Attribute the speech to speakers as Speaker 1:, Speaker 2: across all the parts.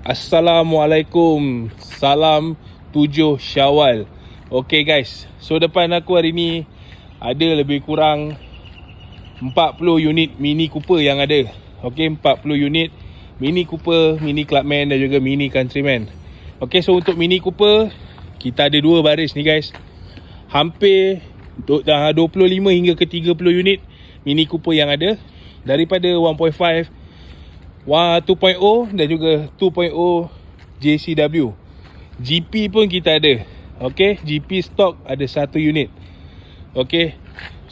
Speaker 1: Assalamualaikum. Salam 7 Syawal. Okay guys, so depan aku hari ni ada lebih kurang 40 unit Mini Cooper yang ada. Okay, 40 unit Mini Cooper, Mini Clubman dan juga Mini Countryman. Okay, so untuk Mini Cooper kita ada dua baris ni guys. Hampir 25 hingga ke 30 unit Mini Cooper yang ada, daripada 1.5, 2.0 dan juga 2.0 JCW. GP pun kita ada. Okay, GP stock ada 1 unit. Okay,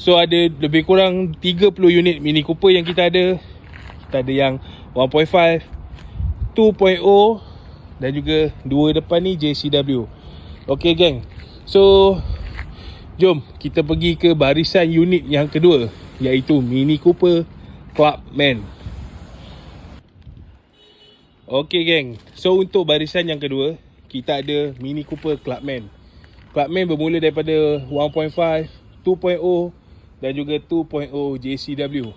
Speaker 1: so ada lebih kurang 30 unit Mini Cooper yang kita ada. Kita ada yang 1.5, 2.0 dan juga dua depan ni JCW. Okay geng, so jom kita pergi ke barisan unit yang kedua, iaitu Mini Cooper Clubman. Okay geng, so untuk barisan yang kedua kita ada Mini Cooper Clubman. Clubman bermula daripada 1.5, 2.0 dan juga 2.0 JCW.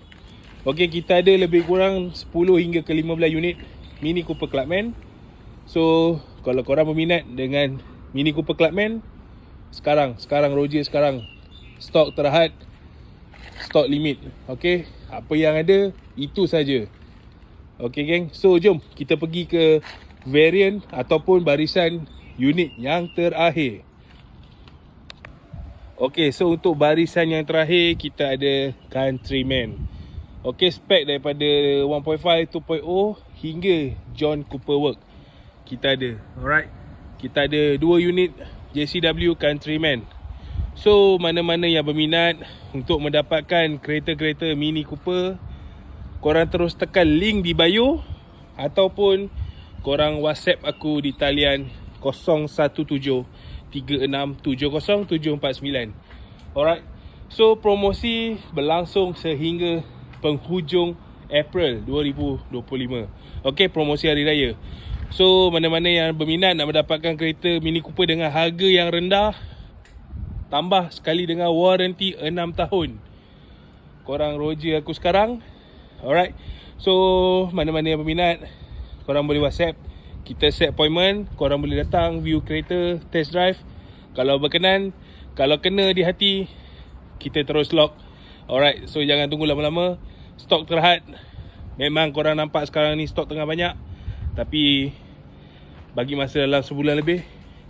Speaker 1: Okay, kita ada lebih kurang 10 hingga ke 15 unit Mini Cooper Clubman. So kalau korang berminat dengan Mini Cooper Clubman, sekarang Roger sekarang stok terhad, stok limit. Okay, apa yang ada itu saja. Okay geng, so jom kita pergi ke variant ataupun barisan unit yang terakhir. Okay, so untuk barisan yang terakhir kita ada Countryman. Okay, spek daripada 1.5, 2.0 hingga John Cooper Work kita ada. Alright, kita ada 2 unit JCW Countryman. So mana-mana yang berminat untuk mendapatkan kereta-kereta Mini Cooper, korang terus tekan link di bio ataupun korang WhatsApp aku di talian 017-3670-749. Alright, so promosi berlangsung sehingga penghujung April 2025. Okay, promosi hari raya. So mana-mana yang berminat nak mendapatkan kereta Mini Cooper dengan harga yang rendah, tambah sekali dengan waranti 6 tahun, korang Roger aku sekarang. Alright, so mana-mana yang berminat, korang boleh WhatsApp, kita set appointment, korang boleh datang view kereta, test drive. Kalau berkenan, kalau kena di hati, kita terus lock. Alright, so jangan tunggu lama-lama. Stok terhad. Memang korang nampak sekarang ni stok tengah banyak, tapi bagi masa dalam sebulan lebih,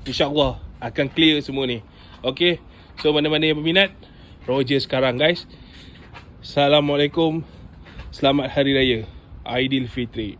Speaker 1: InsyaAllah akan clear semua ni. Okay, so mana-mana yang berminat, Roger sekarang guys. Assalamualaikum. Selamat Hari Raya Aidilfitri.